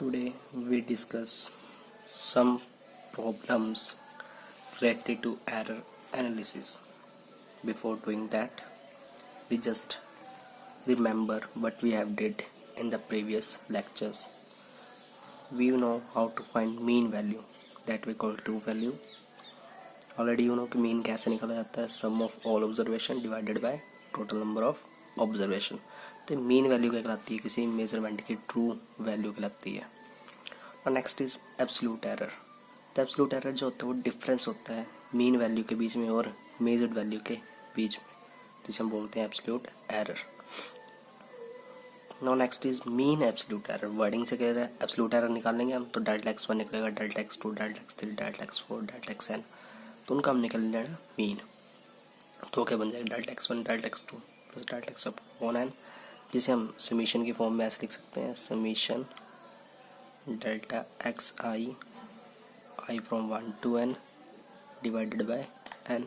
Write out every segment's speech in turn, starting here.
Today we discuss some problems related to error analysis. Before doing that, we just remember what we have did in the previous lectures. We know how to find mean value that we call true value. Already you know कि mean कैसे निकाला जाता है, sum of all observation divided by total number of observation. तो mean value क्या कहलाती है, किसी मेजरमेंट की ट्रू वैल्यू कहलाती है. और नेक्स्ट इज एब्सोल्यूट एरर. तो एब्सोल्यूट एरर जो होता है वो डिफरेंस होता है मीन वैल्यू के बीच में और मेजर्ड वैल्यू के बीच में, जिसे हम बोलते हैं absolute error. Now next is mean absolute error. Wording से कह रहा है एब्सोल्यूट एरर निकालेंगे हम, तो डेल्टा x1 निकलेगा, delta x2, delta x3, delta x4, delta xn, तो उनका हम निकल लेना मीन. तो क्या बन जाएगा, delta x1 delta x2 plus delta x upon n, जिसे हम समीशन की फॉर्म में ऐसे लिख सकते हैं, summation delta x I from 1 to n divided by n.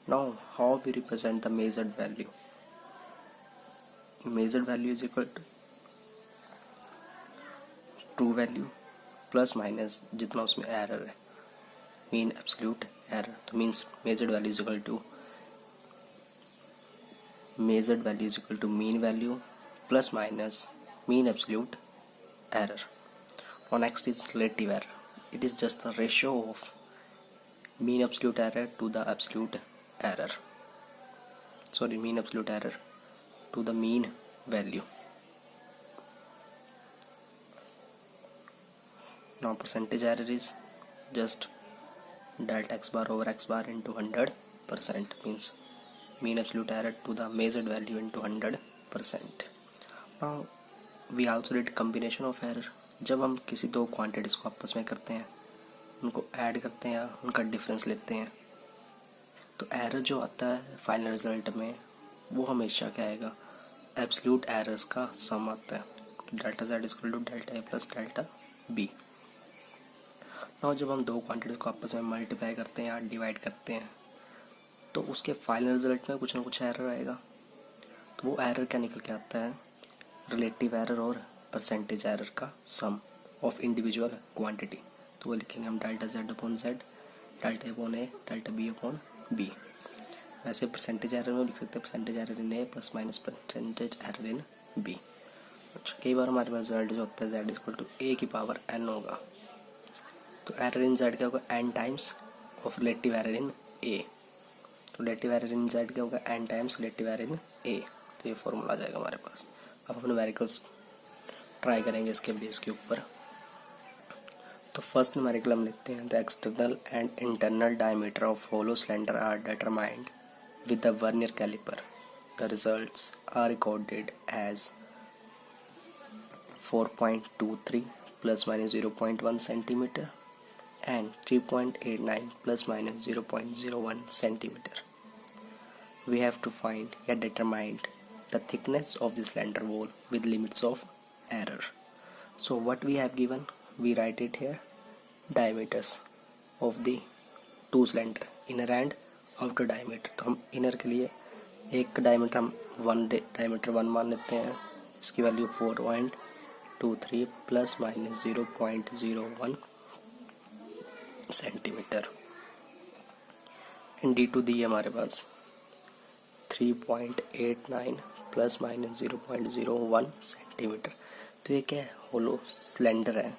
Now how we represent the measured value? Measured value is equal to true value plus minus जितना उसमें error है, mean absolute error. तो means measured value is equal to mean value plus minus mean absolute error. Now next is relative error. It is just the ratio of mean absolute error to the absolute error. Mean absolute error to the mean value. Now percentage error is just delta x bar over x bar into 100%, means mean absolute error to the measured value into 100%. Now we also did combination of error. जब हम किसी दो quantities को आपस में करते हैं, उनको ऐड करते हैं, उनका डिफरेंस लेते हैं, तो एरर जो आता है फाइनल रिजल्ट में वो हमेशा क्या आएगा, एब्सोल्यूट एरर्स का सम आता है. तो delta z equal to delta a plus delta b. और जब हम दो क्वांटिटीज को आपस में मल्टीप्लाई करते हैं या डिवाइड करते हैं, तो उसके फाइनल रिजल्ट में कुछ ना कुछ एरर आएगा. तो वो एरर क्या निकल के आता है, रिलेटिव एरर और परसेंटेज एरर का सम ऑफ इंडिविजुअल क्वांटिटी. तो वो लिखेंगे हम delta z upon z, delta upon a, delta b upon b. वैसे परसेंटेज एरर में लिख सकते हैं percentage error in a plus minus percentage error in b. अच्छा, कई बार हमारे पास रिजल्ट जो होता है z इक्वल टू a की पावर n होगा, तो एरर इन z क्या होगा, n times of relative error in a. तो रिलेटिव एरर इन z क्या होगा, n times relative error in a. तो ये फॉर्मूला आ जाएगा हमारे पास. अब हम न्यूमेरिकल्स ट्राई करेंगे इसके बेस के ऊपर. तो फर्स्ट न्यूमेरिकल हम लिखते हैं, the external and internal diameter of hollow cylinder are determined with the vernier caliper. The results are recorded as 4.23 plus minus 0.1 centimetre and 3.89 plus minus 0.01 centimeter. We have to find or determine the thickness of the cylinder wall with limits of error. So what we have given, we write it here, diameters of the two cylinder, inner and outer diameter. तो हम inner के लिए एक diameter हम diameter 1 मान लेते हैं, इसकी value 4.23 plus minus 0.01 centimetre. D two दी हमारे पास 3.89 प्लस माइनस 0.01 सेंटीमीटर. तो ये क्या है, होलो सिलेंडर है.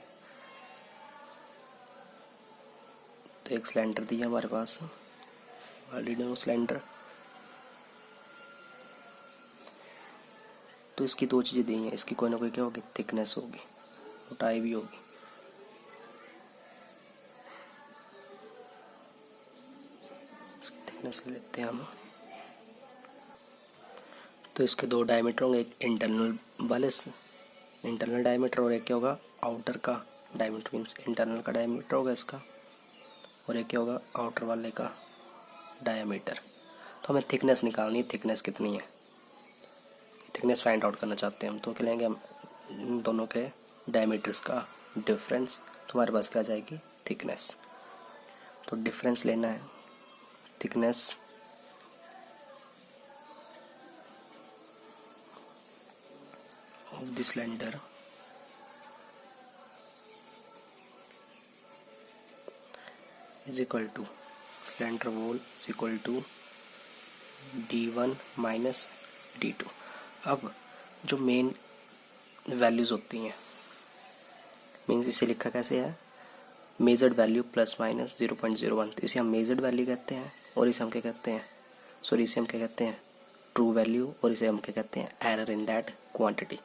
तो एक सिलेंडर दिया हमारे पास, ऑलरेडी सिलेंडर. तो इसकी दो चीज़ें दी हैं, इसकी कोई ना कोई क्या होगी, थिकनेस होगी, मोटाई भी होगी. लेते हैं हम. तो इसके दो डायमीटर होंगे, एक इंटरनल वाले इंटरनल डायमीटर और एक क्या होगा, आउटर का डायमीटर. मीन्स इंटरनल का डायमीटर होगा इसका और एक क्या होगा, आउटर वाले का डायमीटर. तो हमें थिकनेस निकालनी है, थिकनेस कितनी है, थिकनेस फाइंड आउट करना चाहते हैं हम. तो क्या लेंगे हम, इन दोनों के डायमीटर्स का डिफरेंस. तो हमारे पास क्या आ जाएगी, थिकनेस. तो डिफरेंस लेना है, thickness of the cylinder is equal to cylinder wall is equal to D1 minus D2। अब जो मेन वैल्यूज़ होती हैं, मीन्स इसे लिखा कैसे है, मेजर्ड वैल्यू प्लस माइनस 0.01, तो इसे हम मेजर्ड वैल्यू कहते हैं और इसे हम क्या कहते हैं, इसे हम क्या कहते हैं, ट्रू वैल्यू, और इसे हम क्या कहते हैं, एरर इन दैट क्वांटिटी।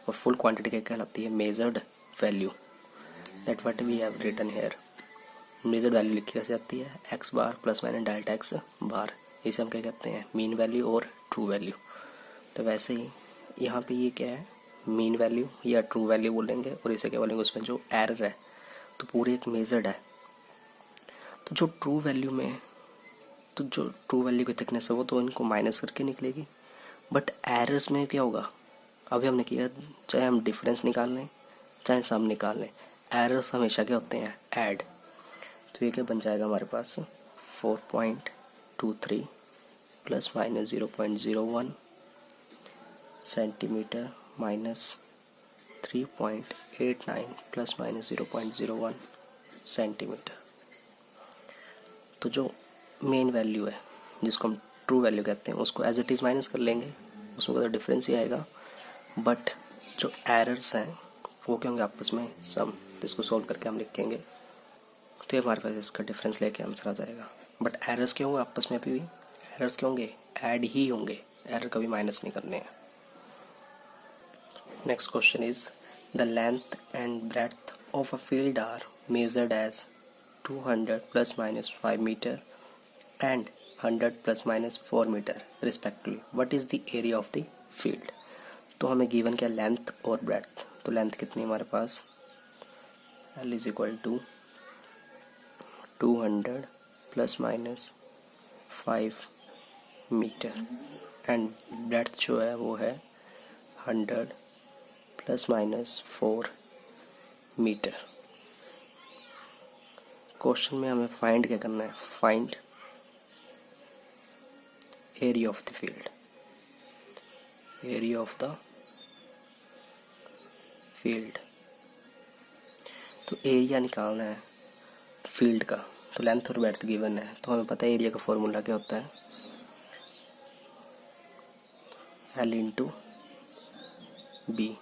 और फुल क्वांटिटी क्या कहलाती है, measured value. That what we have written here. Measured value लिखी कैसे जाती है, X bar plus minus delta X bar, इसे हम क्या कहते हैं, मीन वैल्यू और ट्रू वैल्यू। तो वैसे ही यहाँ पे ये क्या है, मीन वैल्यू या ट्रू वैल्यू बोलेंगे, और इसे क्या बोलेंगे, उसमें जो एरर है तो पूरी एक मेजर्ड है। तो जो ट्रू वैल्यू में, तो जो ट्रू वैल्यू की थिकनेस है वो तो इनको माइनस करके निकलेगी, बट एरर्स में क्या होगा, अभी हमने किया, चाहे हम डिफरेंस निकाल लें चाहे सम निकाल लें, एरर्स हमेशा क्या होते हैं, ऐड। तो ये क्या बन जाएगा हमारे पास, 4.23 plus minus 0.01 centimetre minus 3.89 plus minus 0.01 centimetre. तो जो मेन वैल्यू है जिसको हम ट्रू वैल्यू कहते हैं उसको एज इट इज़ माइनस कर लेंगे, उसमें तो डिफरेंस ही आएगा, बट जो एरर्स हैं वो क्या होंगे आपस में सम, जिसको सॉल्व करके हम लिखेंगे, तो ये हमारे पास इसका डिफरेंस लेके आंसर आ जाएगा। बट एरर्स क्या होंगे आपस में, अभी भी एरर्स क्या होंगे, ऐड ही होंगे, एरर कभी माइनस नहीं करने हैं। Next question is, the length and breadth of a field are measured as 200 plus minus 5 meter and 100 plus minus 4 meter respectively. What is the area of the field? तो हमें given क्या, length और breadth. तो length कितनी हमारे पास, L is equal to 200 plus minus 5 metre, and breadth जो है वो है 100 प्लस माइनस 4 मीटर। क्वेश्चन में हमें फाइंड क्या करना है, find area of the field, area of the field. तो एरिया निकालना है फील्ड का, तो लेंथ और ब्रेड्थ गिवन है, तो हमें पता है एरिया का फॉर्मूला क्या होता है, L इंटू बी।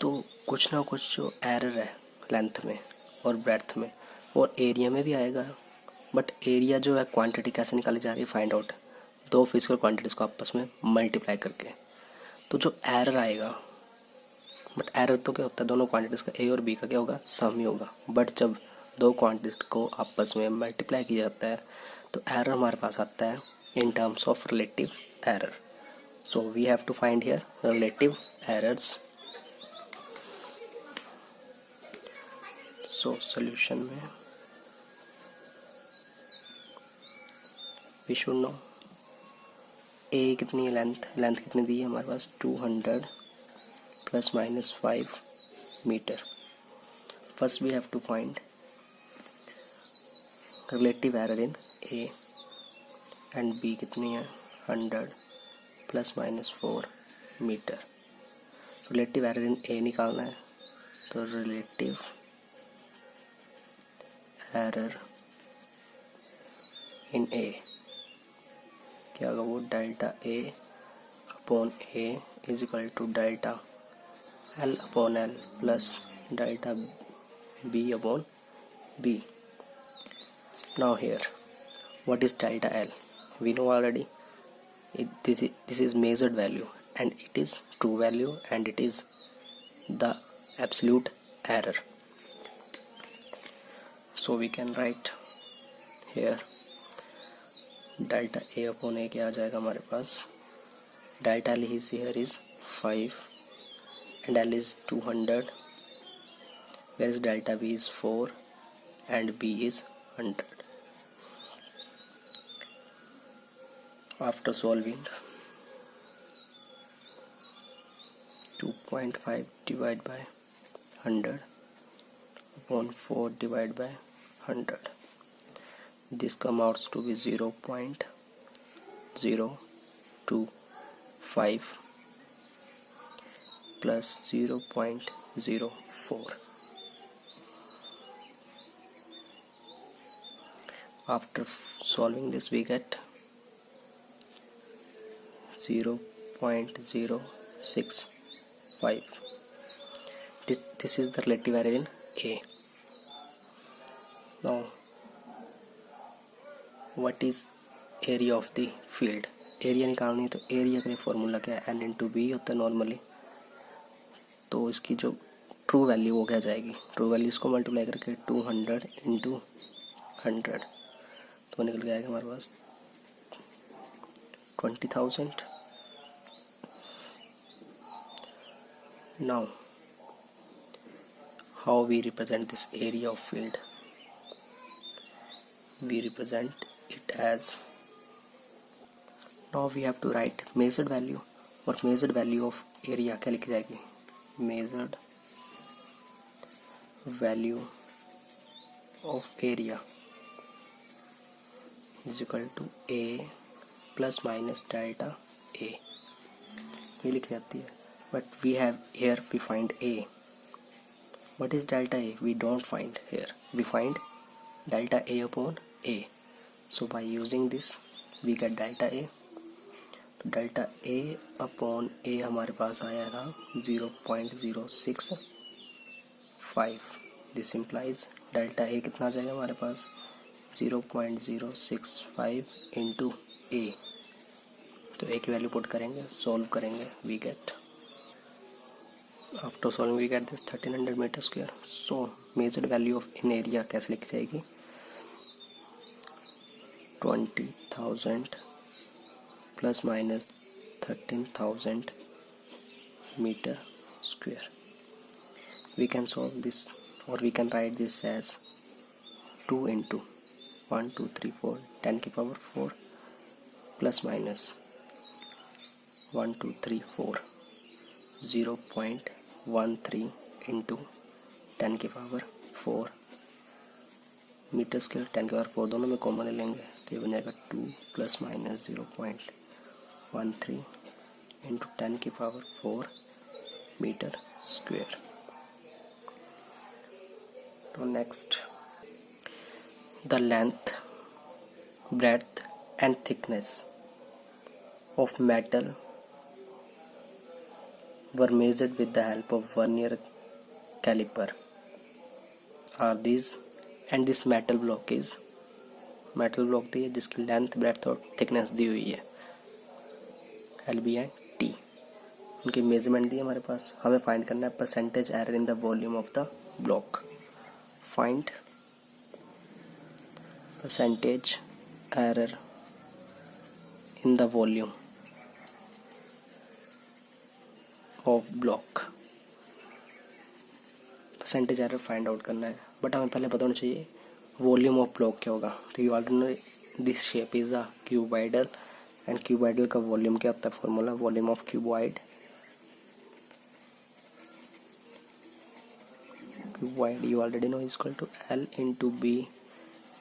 तो कुछ ना कुछ जो एरर है लेंथ में और ब्रेड्थ में और एरिया में भी आएगा, बट एरिया जो है क्वांटिटी कैसे निकाली जा रही है, फाइंड आउट, दो फिजिकल क्वांटिटीज को आपस में मल्टीप्लाई करके। तो जो एरर आएगा, बट एरर तो क्या होता है, दोनों क्वांटिटीज का ए और बी का क्या होगा, सम ही होगा, बट जब दो क्वांटिटीज को आपस में मल्टीप्लाई किया जाता है तो एरर हमारे पास आता है in terms of relative error. So we have to find here relative errors. So solution में वी शुड नो ए कितनी है, लेंथ कितनी दी है हमारे पास, 200 plus minus 5 metre. First we have to find relative error in A, and B कितनी है, 100 plus minus 4 metre. Relative error in A निकालना है, तो रिलेटिव एरर इन ए क्या होगा, वो delta A upon A is equal to delta L upon L plus delta B upon B. Now here what is delta L? We know already. This is measured value and it is true value and it is the absolute error. So we can write here delta A upon A क्या आ जाएगा हमारे पास, delta L is here is 5 and L is 200, whereas delta B is 4 and B is 100. After solving, 2.5 divided by 100 upon 4 divided by 100, this comes out to be 0.025 plus 0.04. After solving this we get 0.065. This is the relative error in A. Now what is area of the field? Area निकालनी है तो area का formula क्या है, L into B होता है normally. तो इसकी जो ट्रू वैल्यू वो क्या जाएगी, ट्रू वैल्यू इसको मल्टीप्लाई करके 200 इंटू 100 तो निकल के आएगा हमारे पास 20,000। Now how we represent this area of field? We represent it as, now we have to write measured value, और measured value of area क्या लिखी जाएगी, measured value of area is equal to A plus minus delta A, ये लिखी जाती है। but we have here we find A. what is delta A? we don't find here, we find delta A upon A. so by using this we get delta A. Delta A upon A हमारे पास आया था 0.065। This implies delta A कितना आ जाएगा हमारे पास 0.065 into ए। तो A की value put करेंगे, सॉल्व करेंगे, we get, after solving we get this 1300 metre square. So measured value of in area कैसे लिखी जाएगी, 20,000 plus minus 13,000 meter square. We can solve this, or we can write this as 2 into 1 2 3 4 10 की power 4 plus minus 1 2 3 4 0.13 into 10 की power 4 metre square. 10 की power 4 दोनों में common ले लेंगे तो ये बन जाएगा 2 प्लस माइनस 0.13 इंटू 10 की पावर 4 मीटर स्क्वायर। तो next, the length, breadth and thickness of metal were measured with the help of vernier calliper are these, and this metal block is, metal block दी है जिसकी length, breadth और thickness दी हुई है L B and T, उनकी measurement दी है हमारे पास। हमें फाइंड करना है percentage error in the volume of the block. Find percentage error in the volume of block. Percentage error find out करना है, बट हमें पहले पता होना चाहिए वॉल्यूम ऑफ ब्लॉक क्या होगा। तो you already know this shape is a cuboidal, and cuboidal का वॉल्यूम क्या होता है, formula volume of cuboid, cuboid you already know is equal to L into B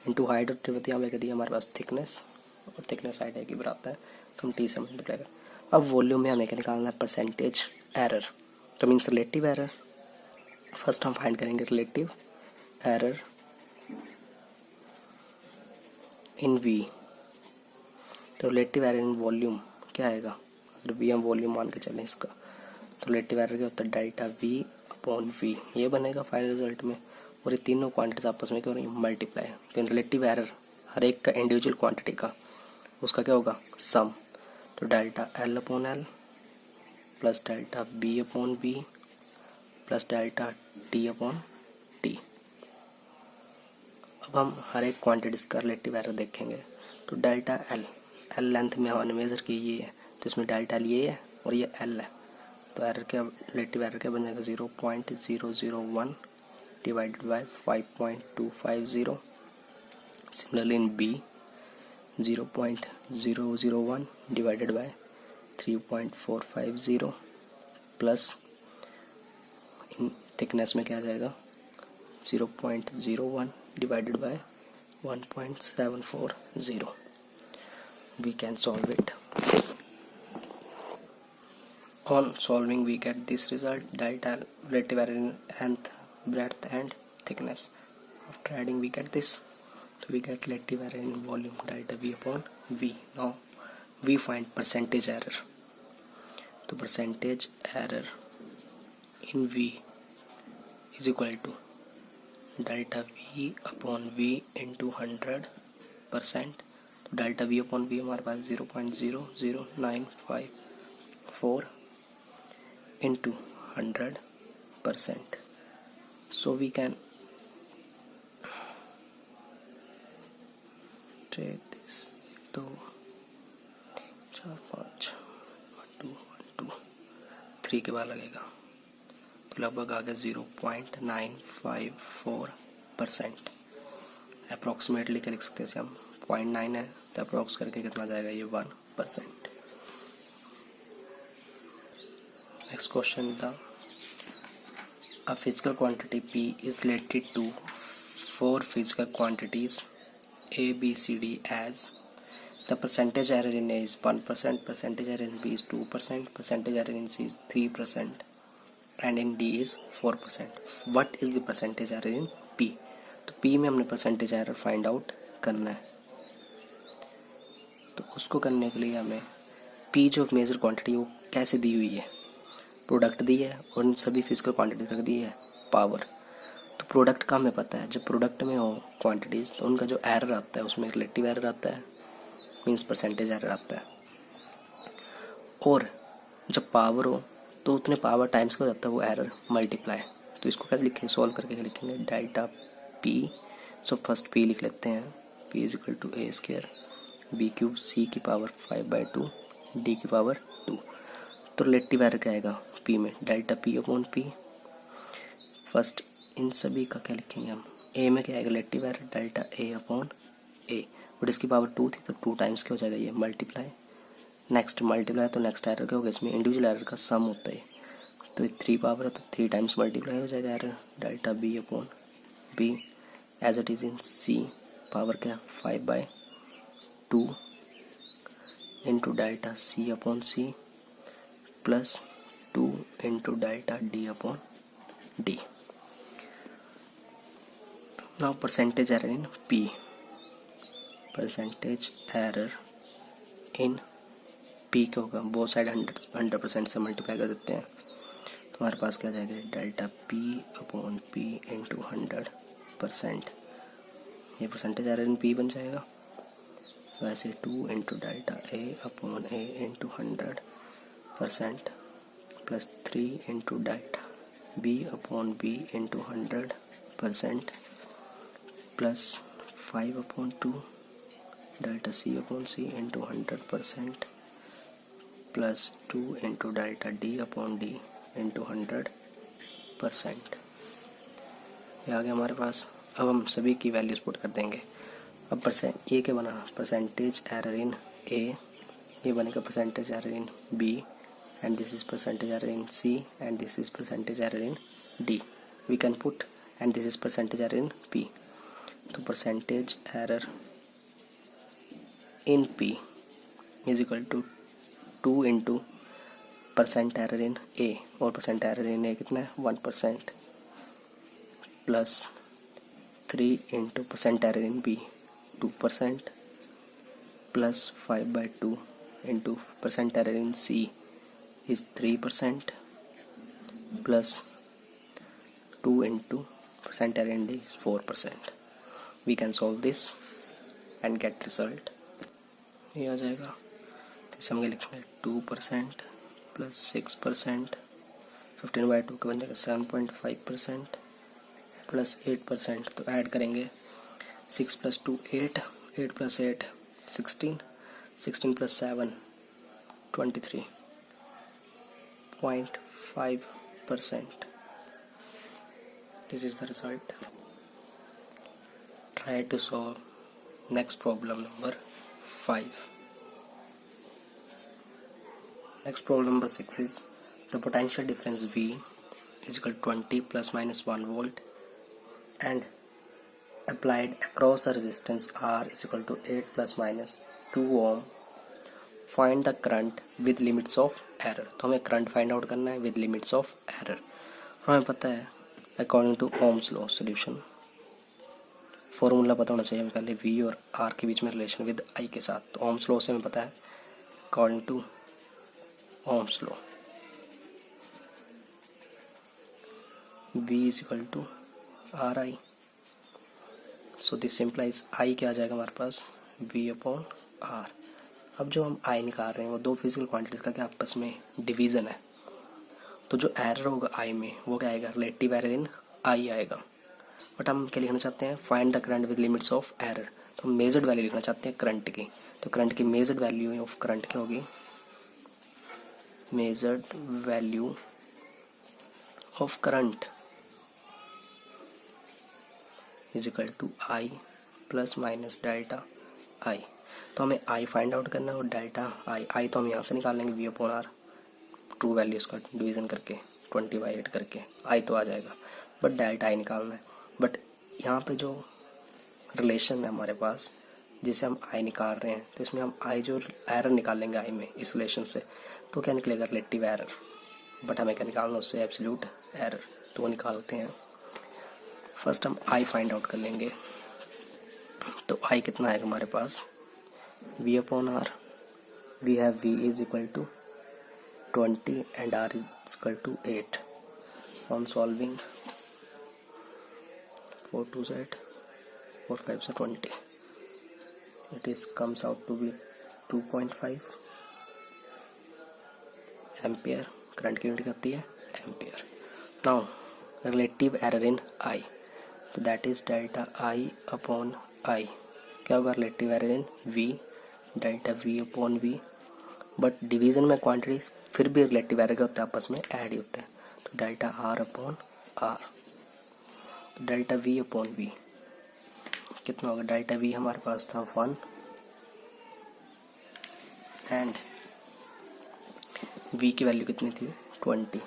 into height, और यहाँ पे दिया हमारे पास थिकनेस, और थिकनेस हाइट है की बराबर है तो हम टी से मल्टीप्लाई करें। अब वॉल्यूम में हमें क्या निकालना है, परसेंटेज एरर, तो मीन्स रिलेटिव एरर। फर्स्ट हम फाइंड करेंगे रिलेटिव एरर इन वी। तो रिलेटिव एरर इन वॉल्यूम क्या आएगा, अगर वी हम वॉल्यूम मान के चलें इसका, तो रिलेटिव एरर क्या होता है, डेल्टा वी अपॉन वी, ये बनेगा फाइनल रिजल्ट में। और ये तीनों क्वांटिटीज आपस में क्या हो रही है, मल्टीप्लाई। तो रिलेटिव एरर हर एक का इंडिविजुअल क्वांटिटी का, उसका क्या होगा, सम। तो delta L upon L plus delta B upon B plus delta T upon T. अब हम हर एक क्वांटिटीज का रिलेटिव एरर देखेंगे। तो डेल्टा एल, एल लेंथ में हमने मेजर की ये है, तो इसमें डेल्टा एल ये है और ये एल है, तो एरर क्या, रिलेटिव एरर क्या बन जाएगा, 0.001 divided by 5.250। Similarly in B 0.001 divided by 3.450 plus in thickness में क्या आ जाएगा, 0.01 divided by 1.740. We can solve it. On solving we get this result, delta relative error in length, breadth and thickness. After adding we get this. तो So we get relative error in volume delta V upon V. Now we find percentage error. तो percentage error in V is equal to delta V upon V into 100%. तो delta V upon V हमारे पास 0.00954 into 100%. So we can take this 2 4 5 1 2 3 के बाद लगेगा तो लगभग आ गया 0.954%. Approximately क्या लिख सकते हैं हम 0.9 है तो अप्रोक्स करके कितना जाएगा ये 1%. नेक्स्ट क्वेश्चन था a physical quantity P is related to 4 physical quantities A, B, C, D as the percentage error in A is 1%, percentage error in B is 2%, percentage error in C is 3%, and in D is 4%. What is the percentage error in P? तो P में हमने percentage error find out करना है. तो उसको करने के लिए हमें P जो मेजर क्वांटिटी वो कैसे दी हुई है, प्रोडक्ट दी है और इन सभी फिजिकल क्वांटिटी रख दी है पावर. तो प्रोडक्ट का हमें पता है जब प्रोडक्ट में हो क्वांटिटीज़ तो उनका जो एरर आता है उसमें रिलेटिव एरर आता है, मींस परसेंटेज एरर आता है. और जब पावर हो तो उतने पावर टाइम्स का हो जाता है वो एरर मल्टीप्लाई. तो इसको कैसे लिखें, सॉल्व करके लिखेंगे delta P. So first P लिख लेते हैं, P is equal to A square B cube C की पावर 5/2 डी की पावर 2. तो रिलेटिव एरर क्या आएगा पी में, delta P upon P. First in सभी का क्या लिखेंगे हम, ए में क्या आएगा relative error delta A upon A, but इसकी पावर 2 थी तो 2 टाइम्स क्या हो जाएगा ये मल्टीप्लाई. नेक्स्ट मल्टीप्लाई तो नेक्स्ट एरर क्या होगा, इसमें इंडिविजुअल एरर का सम होता है. तो 3 पावर है तो 3 टाइम्स मल्टीप्लाई हो जाएगा error delta B upon B as it is in C power क्या 5/2 into delta C upon C plus 2 into delta D upon D. Now percentage error in P. Percentage error in P क्या होगा, वो side 100% से multiply कर देते हैं तो हमारे पास क्या जाएगा delta P upon P into 100%. ये परसेंटेज एरर इन P बन जाएगा. वैसे 2 into delta A upon A into 100% plus 3 into delta B upon B into 100% plus 5 upon 2 delta C upon C into 100% plus 2 into delta D upon D into 100%. ये आ गया हमारे पास. अब हम सभी की वैल्यूज पुट कर देंगे. अब ए क्या बना, परसेंटेज एरर इन ए, ये बनेगा percentage error in B, and this is percentage error in C, and this is percentage error in D. We can put, and this is percentage error in P. So percentage error in P is equal to 2 into percent error in A, और percent error in A कितना है 1%, plus 3 into percent error in B 2%, plus 5/2 into percent error in C is 3% plus 2 into percent error in D is 4%. We can solve this and get result. ये आ जाएगा तो इसे हम लिखेंगे 2% plus 6%, 15/2 का बन जाएगा 7.5% plus 8%. तो ऐड करेंगे 6 plus 2 8, 8 plus 8 16, 16 plus 7 23.5%. This is the result. Try to solve next problem number 5. Next problem number 6 is the potential difference V is equal to 20 plus minus 1 volt and applied across a resistance R is equal to 8 plus minus 2 ohm. Find the current with limits of error. तो हमें current find out करना है with limits of error. हमें पता है according to Ohm's law solution formula पता होना चाहिए हमें पहले, वी और आर के बीच में रिलेशन विद आई के साथ। तो ओम्स लॉ से हमें पता है, according to Ohm's law V is equal to R I. So this implies I क्या आ जाएगा हमारे पास, वी अपॉन आर। अब जो हम आई निकाल रहे हैं वो दो फिजिकल क्वांटिटीज का क्या आपस में डिवीजन है, तो जो एरर होगा आई में वो क्या आएगा, रिलेटिव एरर इन आई आएगा। बट हम क्या लिखना चाहते हैं, find the current with limits of error. तो हम मेजर्ड वैल्यू लिखना चाहते हैं करंट की। तो करंट की मेजर्ड वैल्यू ऑफ करंट क्या होगी, measured value of current is equal to I plus minus delta I. तो हमें आई फाइंड आउट करना है और डेल्टा आई तो हम यहाँ से निकाल लेंगे V upon R, true values का डिवीजन करके 20/8 करके आई तो आ जाएगा, बट डेल्टा आई निकालना है। बट यहाँ पे जो रिलेशन है हमारे पास जिसे हम आई निकाल रहे हैं, तो इसमें हम आई जो एरर निकालेंगे आई में इस रिलेशन से, तो क्या निकलेगा, रिलेटिव एरर। बट हमें क्या निकालना है उससे, एब्सोल्यूट एरर। तो वो निकालते हैं। फर्स्ट हम आई फाइंड आउट कर लेंगे। तो आई कितना आएगा हमारे पास, V upon R. We have V is equal to 20 and r is equal to 8. On solving 4 2 z 4 5 से 20, it is comes out to be 2.5 ampere. Current की यूनिट करती है ampere. Now relative error in I, तो that is delta I upon I. क्या होगा, relative error in V, delta V upon V. But division में quantities फिर भी relative error क्या होता है, आपस में ऐड ही होते हैं। तो delta R upon R, delta V upon V कितना होगा, डेल्टा वी हमारे पास था 1 एंड वी की वैल्यू कितनी थी 20।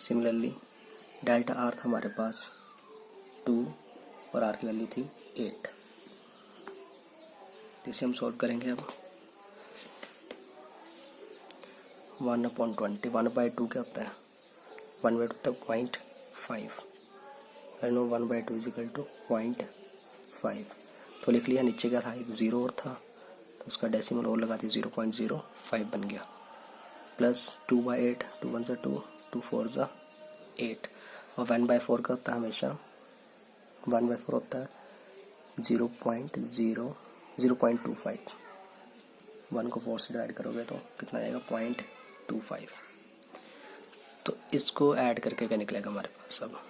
सिमिलरली डेल्टा आर था हमारे पास 2 और आर की वैल्यू थी 8। इसे हम सॉल्व करेंगे। अब 1/20, 1/2 क्या होता है, 1/2 होता है 0.5। I know 1/2 is equal to 0.5। तो लिख लिया, नीचे क्या था, एक 0 और था तो उसका डेसिमल और लगा दिया, 0.05 बन गया। प्लस 2/8, 2 1 2, 2 4 8। और 1/4 का होता है हमेशा, 1/4 होता है 0.25। 1 को 4 से डिवाइड करोगे तो कितना आएगा, 0.25। तो इसको ऐड करके क्या निकलेगा हमारे पास, अब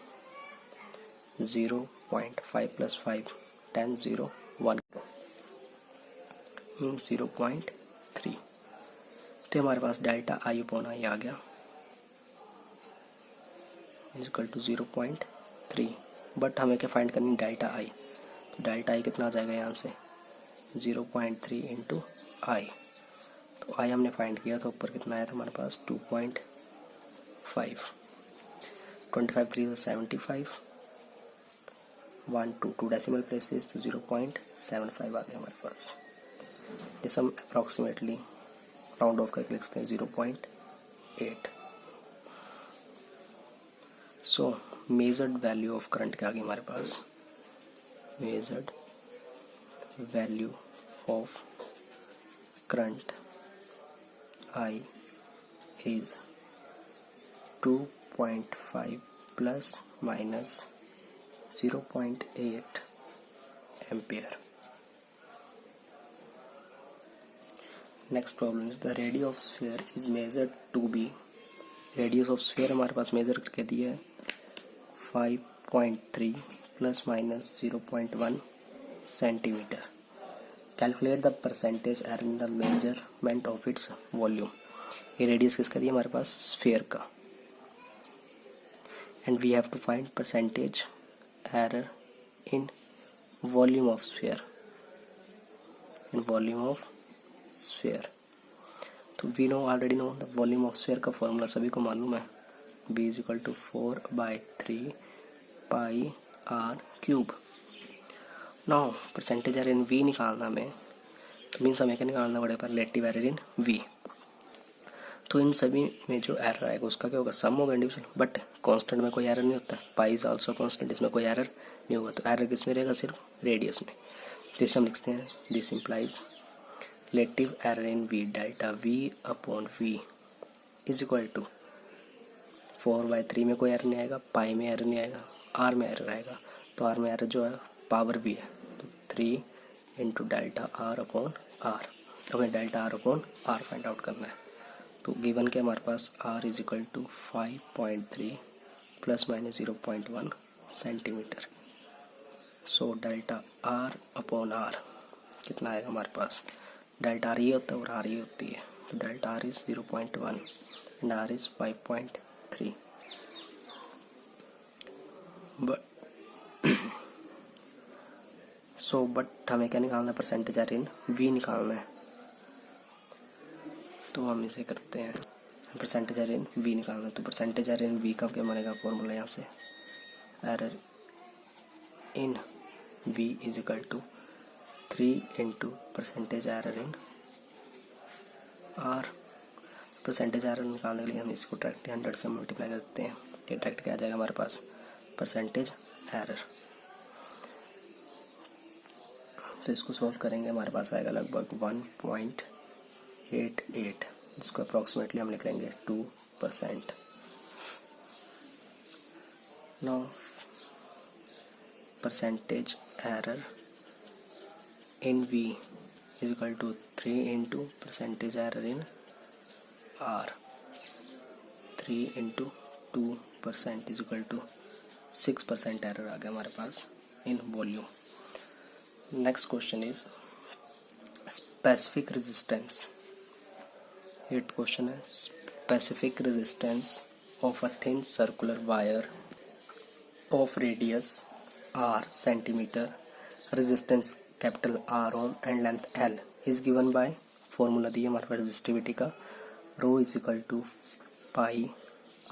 0.5 + 5 10 0 1 मीन 0.3। तो हमारे पास डेल्टा आई अपॉन आई आ गया इक्वल टू 0.3। बट हमें क्या फाइंड करनी, डेल्टा आई। तो डेल्टा आई कितना आ जाएगा यहाँ से, 0.3 इंटू आई। तो आई हमने फाइंड किया तो ऊपर कितना आया था हमारे पास 2.5। 25 3 75, 1 2 2 डेसिमल प्लेसेस तो 0.75 आ गया हमारे पास। जिसे हम अप्रॉक्सीमेटली राउंड ऑफ करके लिख सकते हैं 0.8। So measured value of current क्या आ गई हमारे पास, measured value of current I is 2.5 plus minus 0.8 ampere. Next problem is the radius of sphere is measured to be. Radius of sphere हमारे पास मेजर करके दिया है 5.3 plus minus 0.1 centimetre. Calculate the percentage error in the measurement of its volume. ये radius किसका दिया हमारे पास, स्फीयर का। And we have to find percentage error in volume of sphere, in volume of sphere. तो we know already know the volume of sphere का formula सभी को मालूम है, b is equal to 4/3 pi r cube. Now percentage error in v निकालना हमें, तो means हमें क्या निकालना पड़ेगा, रिलेटिव एरर इन v। तो इन सभी में जो एरर आएगा उसका क्या होगा, सम होगा इंडिविजुअल। बट कांस्टेंट में कोई एरर नहीं होता, पाई इज आल्सो कांस्टेंट, इसमें कोई एरर नहीं होगा। तो एरर किस में रहेगा, सिर्फ रेडियस में। तो इसे हम लिखते हैं this implies relative error in V delta V upon V is equal to 4/3 में कोई एरर नहीं आएगा, पाई में एरर नहीं आएगा, आर में एरर आएगा। तो आर में एरर जो है पावर भी है, तो 3 into delta R upon R. हमें delta R upon R find out करना है। तो गिवन के हमारे पास R is equal to 5.3 plus minus 0.1 centimetre. So delta R upon R कितना आएगा हमारे पास, डेल्टा आर ये होता है और आर ये होती है। तो delta R is 0.1 and R is 5.3। But हमें क्या निकालना है, परसेंटेज एरर इन वी निकालना है। तो हम इसे करते हैं, परसेंटेज एरर इन वी निकालना है। तो परसेंटेज एरर इन वी का क्या बनेगा फॉर्मूला, यहाँ से error in V is equal to 3 into percentage error in R. Percentage error निकालने के लिए हम इसको डायरेक्ट 100 से मल्टीप्लाई करते हैं। ये डायरेक्ट क्या आ जाएगा हमारे पास, परसेंटेज एरर। तो इसको सॉल्व करेंगे, हमारे पास आएगा लगभग 1.88, जिसको अप्रॉक्सीमेटली हम लिख लेंगे 2%। Now percentage error in V is equal to 3 into percentage error in R। 3 into 2% is equal to 6% error आ गया हमारे पास in volume. Next question is specific resistance. 8th question है specific resistance of a thin circular wire of radius R centimeter, resistance capital R ohm and length L is given by formula दिया हमारे पास resistivity का, rho is equal to pi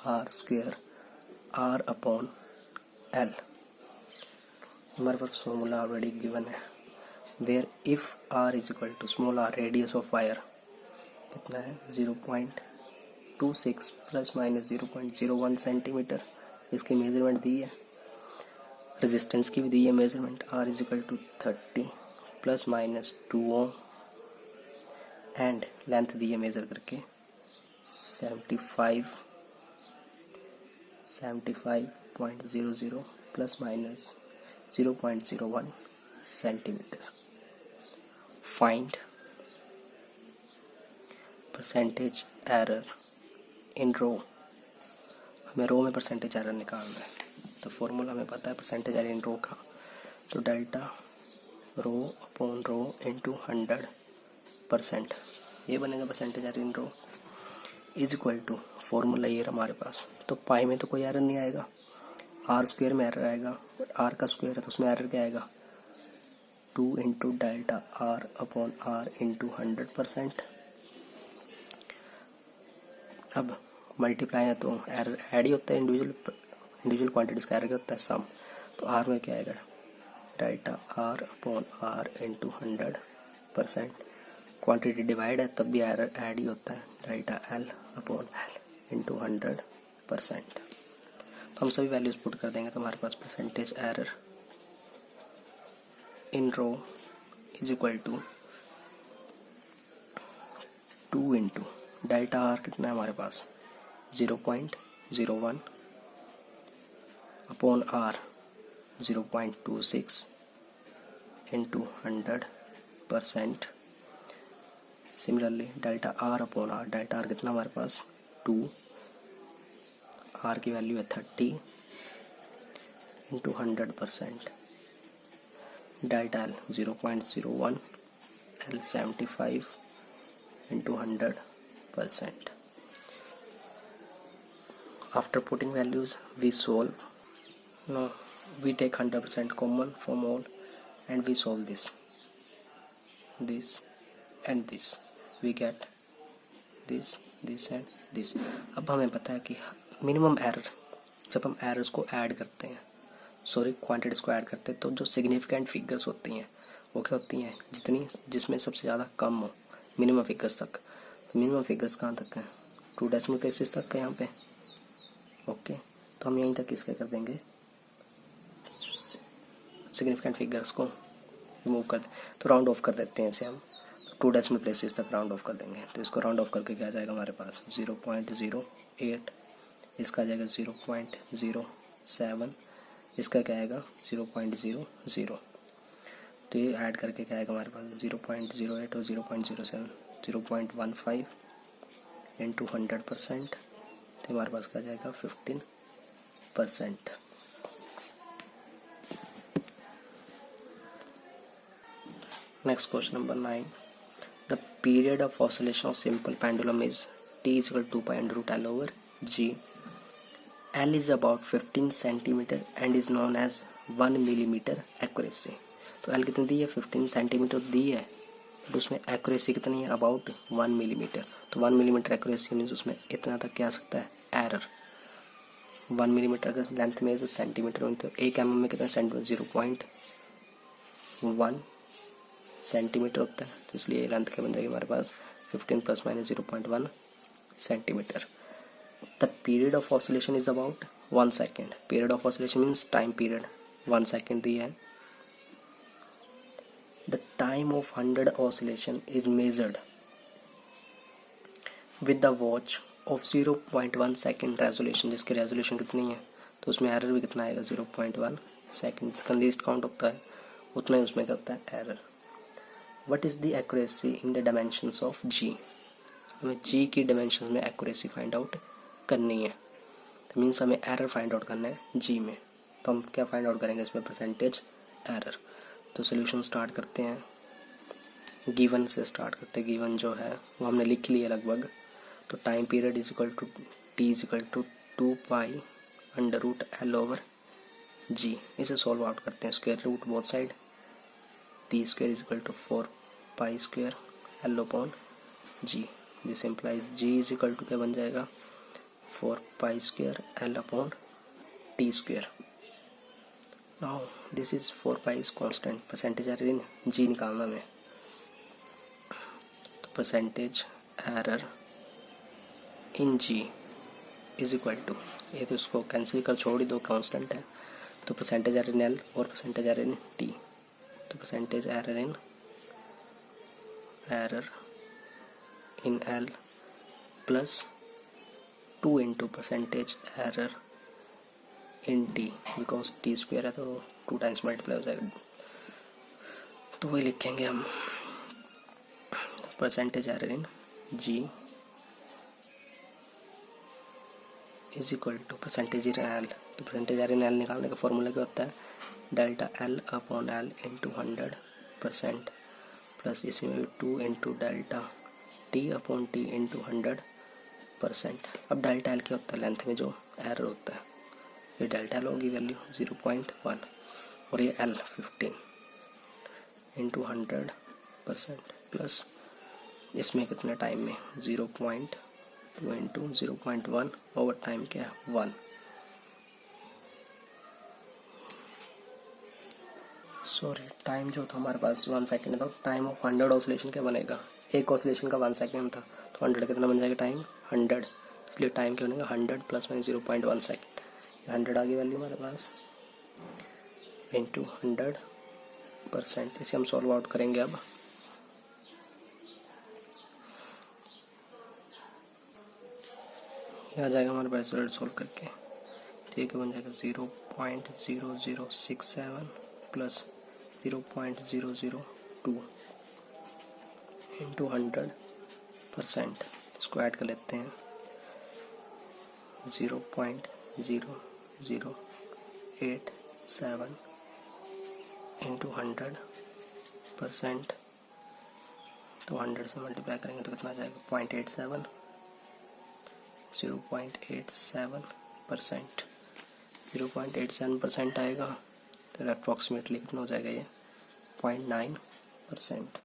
R square R upon L. हमारे पास formula already given है, where if R is equal to small R radius of wire कितना है 0.26 plus minus 0.01 centimetre. इसकी मेजरमेंट दी है, रेजिस्टेंस की भी दी है measurement, R is equal to 30 plus minus 2 ohm and length दी है मेजर करके 75.00 plus minus 0.01 centimetre. Find percentage error in rho. हमें रो में परसेंटेज एरर निकालना है। तो फॉर्मूला हमें पता है परसेंटेज एरर इन रो का, तो delta rho upon rho into 100%, ये बनेगा percentage error in rho is equal to formula ये हमारे पास। तो पाई में तो कोई एरर नहीं आएगा, आर स्क्वायर में एरर आएगा, आर का स्क्वायर है तो उसमें एरर क्या आएगा 2 into delta R upon R into 100%। अब मल्टीप्लाई है तो एरर ऐड ही होता है, इंडिविजुअल क्वांटिटीज का एरर होता है सम। तो आर में क्या आएगा delta R upon R into 100%। Quantity divide है तब भी एरर ऐड ही होता है, delta L upon L into 100%। तो हम सभी वैल्यूज पुट कर देंगे तो हमारे पास percentage error in rho is equal to 2 into delta R कितना है हमारे पास 0.01 upon R 0.26 into 100%। Similarly delta R upon R, delta R कितना हमारे पास 2, आर की वैल्यू है 30 into 100%। Delta L 0.01 L 75 into 100%। After putting values, we solve. Now we take 100% common from all, and we solve this, and this. We get this, and this. अब हमें पता है कि मिनिमम एरर, जब हम errors को add करते हैं, क्वांटिटीज को ऐड करते हैं, तो जो सिग्निफिकेंट फिगर्स होती हैं वो क्या होती हैं, जिसमें सबसे ज़्यादा कम हो मिनिमम फिगर्स तक। मिनिमम फिगर्स कहाँ तक है 2 डेसिमल प्लेसेस तक है यहाँ पे। ओके तो हम यहीं तक इसका कर देंगे सिग्निफिकेंट फिगर्स को रिमूव कर दें, तो राउंड ऑफ कर देते हैं इसे हम, 2 डेसिमल प्लेसेस तक राउंड ऑफ कर देंगे। तो इसको राउंड ऑफ करके क्या आ जाएगा हमारे पास 0.08, इसका आ जाएगा 0.07, इसका क्या आएगा 0.00। तो ये ऐड करके क्या आएगा हमारे पास 0.08 और 0.07, 0.15 इंटू 100%, तो हमारे पास क्या जाएगा 15%। Next question number 9, the period of oscillation of simple pendulum is t is equal to 2 pi under root L over G. L is about 15 centimetre and is known as 1 millimetre accuracy. तो L कितनी दी है 15 centimetre दी है, but उसमें accuracy कितनी है about 1 millimetre. तो 1 millimetre accuracy means उसमें इतना तक क्या आ सकता है एरर। 1 मिलीमीटर अगर लेंथ में सेंटीमीटर में, तो 1 mm में कितना सेंटीमीटर 0.1 सेंटीमीटर होता है, तो इसलिए लेंथ क्या बन जाएगी हमारे पास 15 + - 0.1 centimetre. The period of oscillation is about 1 second. Period of oscillation means time period 1 second दी है। The time of 100 oscillation is measured with the watch of 0.1 second resolution, जिसकी रेजोल्यूशन कितनी है, तो उसमें एरर भी कितना आएगा 0.1 सेकेंड। जिसका लीस्ट काउंट होता है उतना ही उसमें क्या होता है error. What is the accuracy in the dimensions of G. हमें जी की डायमेंशन में एक्यूरेसी फाइंड आउट करनी है, तो मीन्स हमें एरर फाइंड आउट करना है जी में। तो हम क्या फाइंड आउट करेंगे इसमें परसेंटेज एरर। तो सोल्यूशन स्टार्ट करते हैं, गिवन से स्टार्ट करते हैं। गिवन जो है वो हमने लिख लिया लगभग। तो time period is equal to T is equal to 2 pi under root L over G. इसे सॉल्व आउट करते हैं, square root both side, T square is equal to 4 pi square L upon G. This implies G is equal to क्या बन जाएगा 4 pi square L upon T square. Now this is 4 pi is constant, percentage error in G निकालना में। तो percentage error in G is equal to, ये तो इसको cancel कर छोड़ ही दो, कांस्टेंट है। तो परसेंटेज एरर इन एल और परसेंटेज एरर इन टी। तो percentage error in L plus 2 into percentage error in T, because T square है तो 2 टाइम्स मल्टीप्लाई हो जाएगा, तो वही लिखेंगे हम। Percentage error in G is equal to percentage in L. तो परसेंटेज एरर इन एल निकालने का फॉर्मूला क्या होता है delta L upon L into 100% plus इसमें भी 2 into delta T upon T into 100%। अब डेल्टा एल क्या होता है लेंथ में जो एरर होता है, ये डेल्टा एल होगी वैल्यू 0.1 और ये एल 15 इंटू 100% प्लस इसमें कितने टाइम में 0.2 इंटू 0.1 ओवर टाइम क्या है 1। सॉरी, टाइम जो था हमारे पास 1 सेकेंड था। टाइम ऑफ 100 ऑसिलेशन क्या बनेगा, एक ऑसिलेशन का 1 सेकेंड था, तो 100 कितना बन जाएगा टाइम 100, इसलिए टाइम क्या बनेगा 100 + - 0.1 सेकेंड। 100 आ गई वैल्यू हमारे पास इंटू 100%। इसे हम सॉल्व आउट करेंगे। अब ये आ जाएगा हमारे पास रिजल्ट सॉल्व करके, ठीक है, बन जाएगा 0.0067 प्लस 0.002 इंटू 100%। इसको ऐड कर लेते हैं 0.0087 इंटू 100%। तो 100 से मल्टीप्लाई करेंगे तो कितना आ जाएगा 0.87, 0.87%। 0.87% आएगा, तो अप्रॉक्सीमेटली कितना हो जाएगा ये 0.9%।